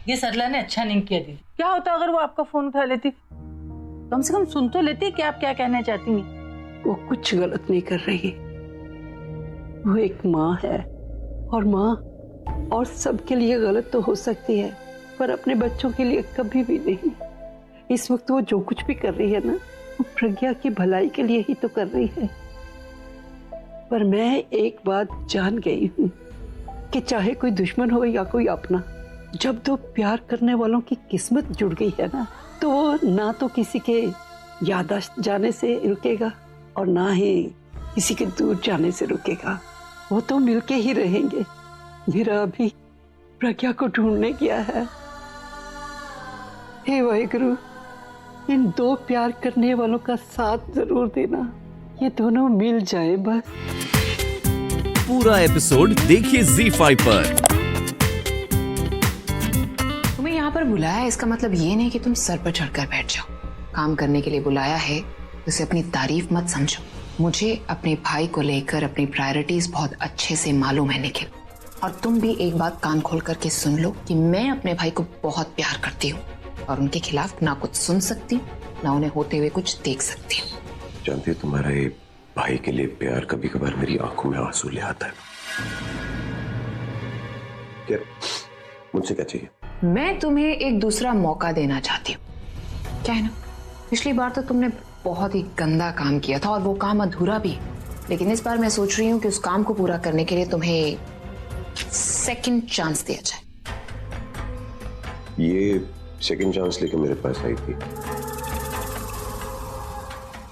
ये सरला ने अच्छा नहीं किया दीदी। क्या होता अगर वो आपका फोन उठा लेती, कम से कम सुन तो लेती कि आप क्या कहना चाहती हैं। वो कुछ गलत नहीं कर रही, वो एक माँ है और माँ और सबके लिए गलत तो हो सकती है पर अपने बच्चों के लिए कभी भी नहीं। इस वक्त वो जो कुछ भी कर रही है ना, वो प्रज्ञा की भलाई के लिए ही तो कर रही है। पर मैं एक बात जान गई हूँ कि चाहे कोई दुश्मन हो या कोई अपना, जब दो प्यार करने वालों की किस्मत जुड़ गई है ना, तो वो ना तो किसी के याददाश्त जाने से रुकेगा और ना ही किसी के दूर जाने से रुकेगा। वो तो मिलके ही रहेंगे। मेरा अभी प्रज्ञा को ढूंढने गया है। हे वाहिगुरु, इन दो प्यार करने वालों का साथ जरूर देना, ये दोनों मिल जाए बस। पूरा एपिसोड देखिए ZEE5 पर। तुम्हें यहाँ पर बुलाया है, इसका मतलब ये नहीं कि तुम सर पर चढ़कर बैठ जाओ। काम करने के लिए बुलाया है, उसे अपनी तारीफ मत समझो। मुझे अपने भाई को लेकर अपनी प्रायोरिटीज बहुत अच्छे से मालूम है निखिल, और तुम भी एक बात कान खोल करके सुन लो कि मैं अपने भाई को बहुत प्यार करती हूँ और उनके खिलाफ ना कुछ सुन सकती ना उन्हें होते हुए कुछ देख सकती हूँ। जानती है, तुम्हारा ये भाई के लिए प्यार कभी कभार मेरी आंखों में आंसू ले आता है। क्या मुझसे क्या चाहिए? मैं तुम्हें एक दूसरा मौका देना चाहती हूँ। क्या है ना, पिछली बार तो तुमने बहुत ही गंदा काम किया था और वो काम अधूरा भी, लेकिन इस बार मैं सोच रही हूँ कि उस काम को पूरा करने के लिए तुम्हें सेकंड चांस दिया जाए। ये सेकंड चांस लेके मेरे पास आई थी।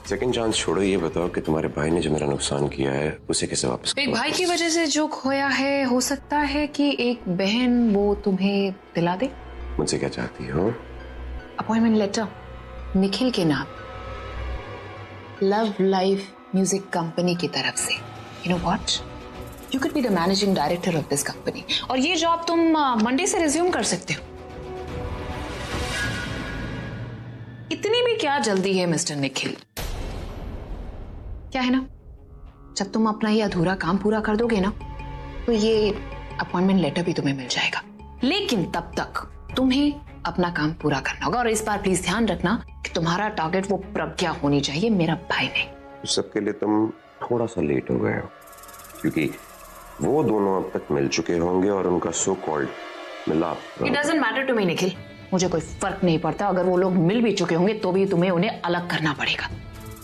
सेकंड चांस छोड़ो, ये बताओ कि तुम्हारे भाई ने जो मेरा नुकसान किया है उसे कैसे वापस? एक भाई की वजह से जो खोया है, हो सकता है कि एक बहन वो तुम्हें दिला दे। मुझसे क्या चाहती हो? अपॉइंटमेंट लेटर निखिल के नाम, लव लाइफ म्यूजिक कंपनी की तरफ से। You know what, you could be the managing director of this company, और ये जॉब तुम मंडे से रिज्यूम कर सकते हो। इतनी भी क्या जल्दी है मिस्टर निखिल? क्या है ना, जब तुम अपना ये अधूरा काम पूरा कर दोगे ना, तो ये अपॉइंटमेंट लेटर भी तुम्हें मिल जाएगा। लेकिन तब तक तुम्हें अपना काम पूरा करना होगा, और इस बार प्लीज ध्यान रखना कि तुम्हारा टारगेट वो प्रज्ञा होनी चाहिए, मेरा भाई नहीं। उस सब के लिए तुम थोड़ा सा लेट हो गए हो, क्योंकि वो दोनों अब तक मिल चुके होंगे और उनका सो कॉल्ड मिलाप। It doesn't matter to me Nikhil, मुझे कोई फर्क नहीं पड़ता। अगर वो लोग मिल भी चुके होंगे तो भी तुम्हें उन्हें अलग करना पड़ेगा।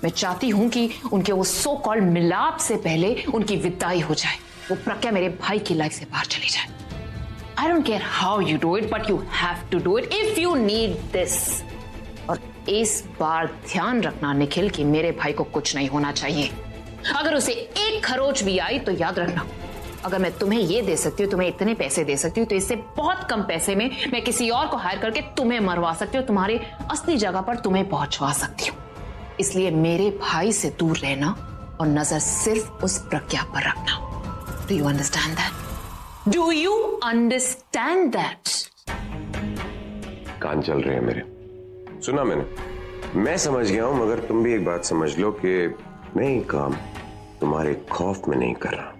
मैं चाहती हूं कि उनके वो सो कॉल्ड मिलाप से पहले उनकी विदाई हो जाए, वो प्रज्ञा मेरे भाई की लाइफ से बाहर चली जाए। I don't care how you do it, but you have to do it if you need this. और इस बार ध्यान रखना निखिल कि मेरे भाई को कुछ नहीं होना चाहिए। अगर उसे एक खरोच भी आई तो याद रखना, अगर मैं तुम्हें ये दे सकती हूँ, तुम्हें इतने पैसे दे सकती हूँ, तो इससे बहुत कम पैसे में मैं किसी और को हायर करके तुम्हें मरवा सकती हूँ, तुम्हारे असली जगह पर तुम्हें पहुंचवा सकती हूँ। इसलिए मेरे भाई से दूर रहना और नजर सिर्फ उस प्रज्ञा पर रखना। Do you understand that? Do you understand that? कान चल रहे हैं मेरे, सुना मैंने, मैं समझ गया हूं, मगर तुम भी एक बात समझ लो कि मैं ये काम तुम्हारे खौफ में नहीं कर रहा।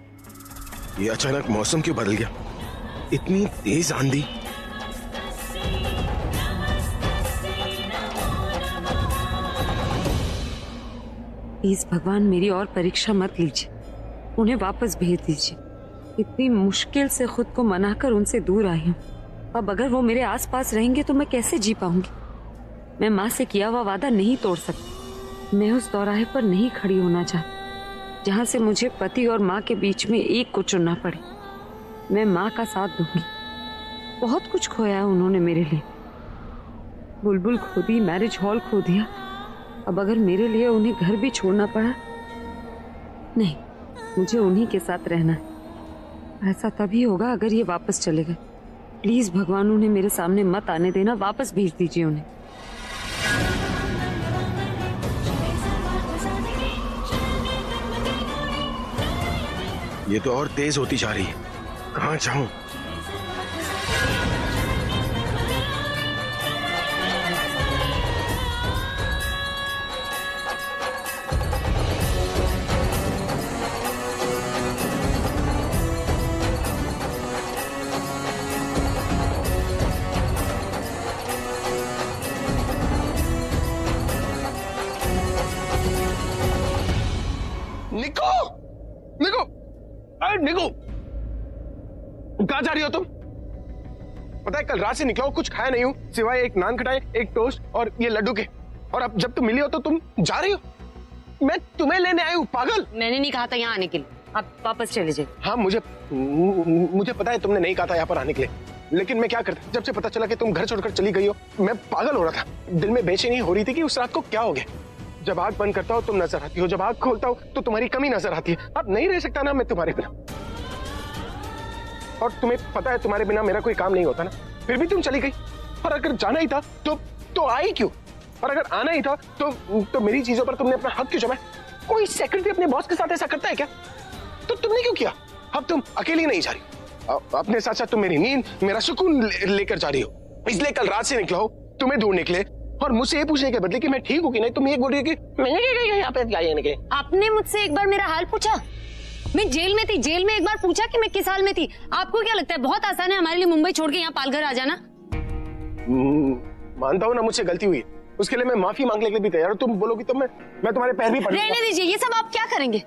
ये अचानक मौसम क्यों बदल गया? इतनी तेज आंधी। प्लीज भगवान मेरी और परीक्षा मत लीजिए, उन्हें वापस भेज दीजिए। इतनी मुश्किल से खुद को मनाकर उनसे दूर आई हूँ। अब अगर वो मेरे आसपास रहेंगे तो मैं कैसे जी पाऊंगी? मैं माँ से किया हुआ वादा नहीं तोड़ सकती। मैं उस दौराहे पर नहीं खड़ी होना चाहती जहाँ से मुझे पति और माँ के बीच में एक को चुनना पड़े। मैं माँ का साथ दूंगी। बहुत कुछ खोया है उन्होंने मेरे लिए। बुलबुल खो दी, मैरिज हॉल खो दिया, अब अगर मेरे लिए उन्हें घर भी छोड़ना पड़ा, नहीं, मुझे उन्हीं के साथ रहना है। ऐसा तभी होगा अगर ये वापस चले गए। प्लीज भगवान उन्हें मेरे सामने मत आने देना, वापस भेज दीजिए उन्हें। ये तो और तेज होती जा रही है, कहाँ जाऊं? कहाँ जा रही हो तुम? पता है कल रात से निकला हो, कुछ खाया नहीं हूँ सिवाय एक नान खटाए, एक टोस्ट और ये लड्डू के, और अब जब तुम मिली हो तो तुम जा रही हो। मैं तुम्हें लेने आई हूँ पागल। मैंने नहीं कहा था यहाँ आने के लिए, आप वापस चले जाइए। हाँ मुझे पता है तुमने नहीं कहा था यहाँ पर आने के लिए, लेकिन मैं क्या करता, जब से पता चला कि तुम घर छोड़कर चली गई हो मैं पागल हो रहा था। दिल में बेचैनी हो रही थी कि उस रात को क्या हो गया। जब आग बंद करता हो तुम नजर आती हो, जब आग खोलता हो तो तुम्हारी कमी नजर आती है। अब नहीं रह सकता ना मैं तुम्हारे बिना, और तुम्हें पता है तुम्हारे बिना मेरा कोई काम नहीं होता ना, फिर भी तुम चली गई। और अगर जाना ही था तो आई क्यों, और अगर आना ही था तो मेरी चीजों पर तुमने अपना हक क्यों जमाया? कोई सेक्रेटरी अपने बॉस के साथ ऐसा करता है क्या? तो तुमने क्यों किया? अब तुम अकेली नहीं जा रही हो, अपने साथ साथ तुम मेरी नींद, मेरा सुकून लेकर जा रही हो। इसलिए कल रात से निकला हो, तुम्हें ढूंढ निकले, और मुझसे ये पूछने के बदले कि मैं ठीक हूँ कि नहीं, तुम ये बोल रही हो कि मैंने यहाँ पे निकले। आपने मुझसे एक बार मेरा हाल पूछा? मैं जेल में थी, जेल में एक बार पूछा कि मैं किस हाल में थी? आपको क्या लगता है बहुत आसान है हमारे लिए मुंबई छोड़ के यहाँ पालघर आ जाना? मानता हूँ ना मुझसे गलती हुई, उसके लिए मैं माफी मांगने के लिए भी तैयार हूँ। तुम बोलोगी तो मैं तुम्हारे पैर भी पड़ूंगा। रहने दीजिए, ये सब आप क्या करेंगे?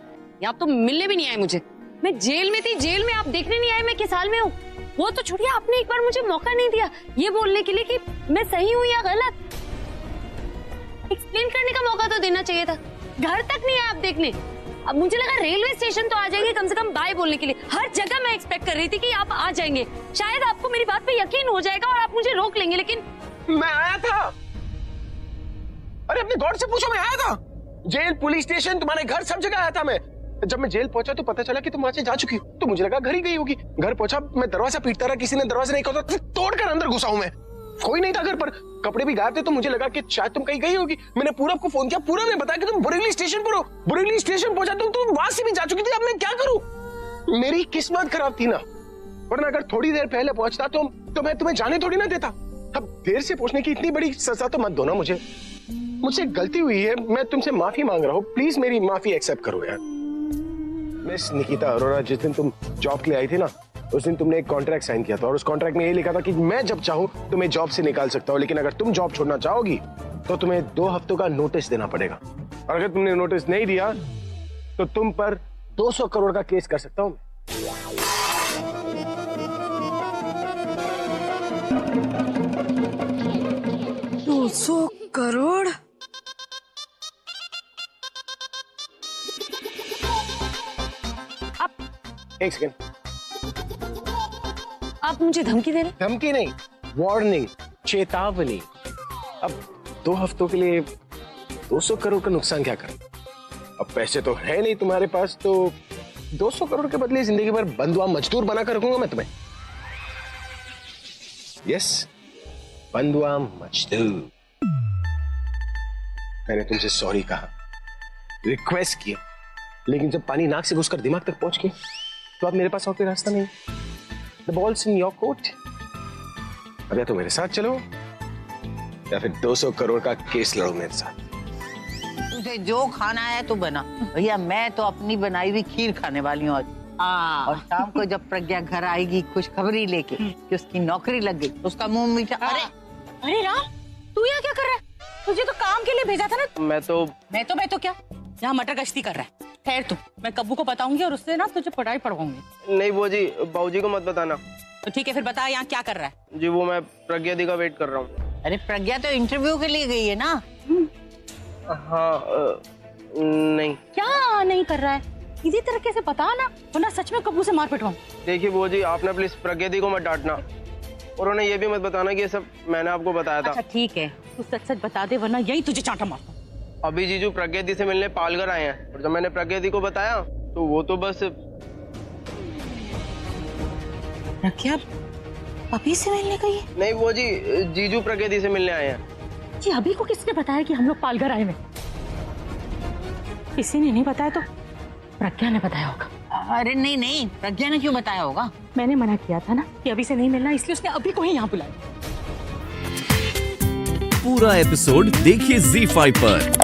आप तो मिलने भी नहीं आए मुझे। मैं जेल में थी, जेल में आप देखने नहीं आए मैं किस हाल में हूँ। वो तो छोड़िए, आपने एक बार मुझे मौका नहीं दिया ये बोलने के लिए कि मैं सही हूँ या गलत। एक्सप्लेन करने का मौका तो देना चाहिए था। घर तक नहीं आए आप देखने। अब मुझे लगा रेलवे स्टेशन तो आ जाएंगे कम से कम बाय बोलने के लिए। हर जगह मैं एक्सपेक्ट कर रही थी कि आप आ जाएंगे, शायद आपको मेरी बात पे यकीन हो जाएगा और आप मुझे रोक लेंगे, लेकिन मैं आया था। अरे अपने गॉड से पूछो, मैं आया था। जेल, पुलिस स्टेशन, तुम्हारे घर, सब जगह आया था मैं। जब मैं जेल पहुंचा तो पता चला कि तुम वहां से जा चुकी हो, तो मुझे लगा घर ही गई होगी। घर पहुंचा, मैं दरवाजा पीटता रहा, किसी ने दरवाजा नहीं खोला, तोड़कर अंदर घुसा हूं मैं। कोई नहीं था घर पर, कपड़े भी गायब थे, तो मुझे लगा कि शायद तुम कहीं गई होगी। मैंने पूरब को फोन किया, पूरब ने बताया कि तुम बुरेली स्टेशन पर हो। बुरेली स्टेशन पहुंचा तुम वहां से भी जा चुकी थी। अब मैं क्या करूं? मेरी किस्मत खराब थी ना, वरना अगर थोड़ी देर पहले पहुंचता तो मैं तुम्हें जाने थोड़ी ना देता। अब देर से पूछने की इतनी बड़ी सजा तो मत दो ना मुझे। मुझसे गलती हुई है, मैं तुमसे माफी मांग रहा हूँ, प्लीज मेरी माफी एक्सेप्ट करो यार। मिस निकिता अरोरा, जिस दिन तुम जॉब के लिए आई थी ना, उस दिन तुमने एक कॉन्ट्रैक्ट साइन किया था, और उस कॉन्ट्रैक्ट में ये लिखा था कि मैं जब चाहूं तुम्हें जॉब से निकाल सकता हूं, लेकिन अगर तुम जॉब छोड़ना चाहोगी तो तुम्हें 2 हफ्तों का नोटिस देना पड़ेगा। और अगर तुमने नोटिस नहीं दिया तो तुम पर 200 करोड़ का केस कर सकता हूं। 200 करोड़? एक सेकेंड, आप मुझे धमकी दे रहे? धमकी नहीं, वार्निंग, चेतावनी। अब 2 हफ्तों के लिए 200 करोड़ का नुकसान क्या करें? अब पैसे तो है नहीं तुम्हारे पास, तो 200 करोड़ के बदले जिंदगी भर बंधुआ मजदूर बनाकर रखूंगा मैं तुम्हें। यस, बंधुआ मजदूर। मैंने तुमसे सॉरी कहा, रिक्वेस्ट किया, लेकिन जब पानी नाक से घुसकर दिमाग तक पहुंच गया तो अब मेरे पास और कोई रास्ता नहीं। The ball's in your court। अब या तो मेरे साथ चलो या फिर 200 करोड़ का केस लड़ो मेरे साथ। तुझे जो खाना है तू बना। भैया मैं तो अपनी बनाई हुई खीर खाने वाली हूँ आज। और शाम को जब प्रज्ञा घर आएगी खुशखबरी लेके कि उसकी नौकरी लग गई, उसका मुंह मीठा। अरे राम, तू यहाँ क्या कर रहा है? तुझे तो काम के लिए भेजा था ना। मैं तो क्या यहाँ मटर गश्ती कर रहा है? खैर तू, मैं कब्बू को बताऊंगी और उससे ना तुझे पढ़ाई पढ़वाऊंगी। नहीं वो जी, बाबूजी को मत बताना। तो ठीक है, फिर बता यहाँ क्या कर रहा है? जी वो मैं प्रज्ञा दी का वेट कर रहा हूँ। अरे प्रज्ञा तो इंटरव्यू के लिए गई है ना। हाँ नहीं। क्या नहीं कर रहा है? इसी तरीके से बता ना, वरना सच में कब्बू से मार पिटवाऊं। देखिए वो जी, आपने प्लीज प्रज्ञा दी को मत डांटना, और उन्हें ये भी मत बताना कि ये सब मैंने आपको बताया था। अच्छा ठीक है, तू सच सच बता दे, वरना यही तुझे चांटा मारता। अभी जीजू प्रज्ञा दी से मिलने पालघर आए हैं, और जब मैंने प्रज्ञा दी को बताया तो वो तो बस। प्रज्ञा अभी से मिलने गई है? नहीं वो जी, जीजू प्रज्ञा दी से मिलने आए हैं। जी अभी को किसने बताया कि हम लोग पालघर आए हैं? किसी ने नहीं बताया तो प्रज्ञा ने बताया होगा। अरे नहीं, प्रज्ञा ने क्यों बताया होगा? मैंने मना किया था ना कि अभी से नहीं मिलना, इसलिए उसने अभी को ही यहाँ बुलाया। पूरा एपिसोड देखिए ZEE5 पर।